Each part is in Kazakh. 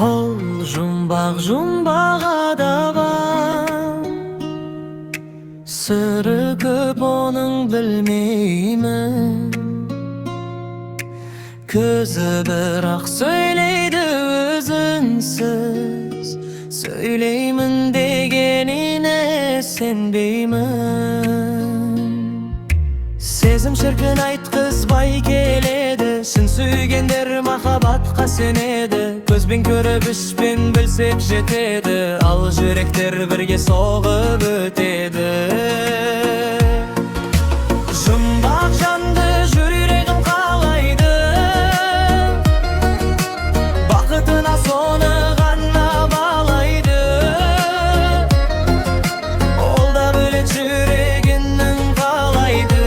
Ол жұмбақ адаған, сыры көп оның білмеймін. Көзі бірақ сөйлейді өзінсіз, сөйлеймін дегеніне сенбеймін. Сезім шіркін айтқызбай келеді, шын сүйгендер махаббатқа сенеді. Көзбен көріп ішпен білсек жетеді, ал жүректер бірге соғып өтеді. Жұмбақ жанды жүрегім қалайды, бақытына соны ғана балайды. Ол да бөлек жүрегінің қалайды.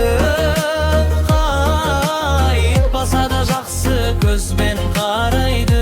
Қайтпаса да жақсы көзбен қарайды.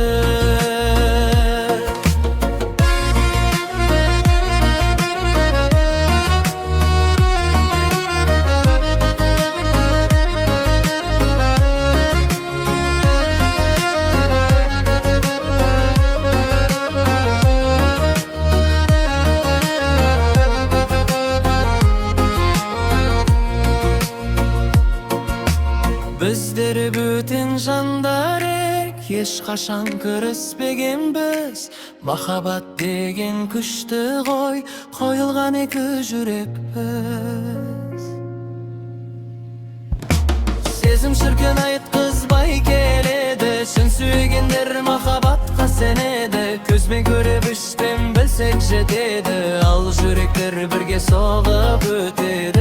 Біздер бөтен жандар ек, ешқашан кіріспегенбіз. Махаббат деген күшті ғой, қойылған екі жүрекпіз. Сезім шіркін айтқызбай келеді, шын сүйгендер махаббатқа сенеді. Көзбен көріп іштен білсек жетеді, ал жүректер бірге соғып өтеді.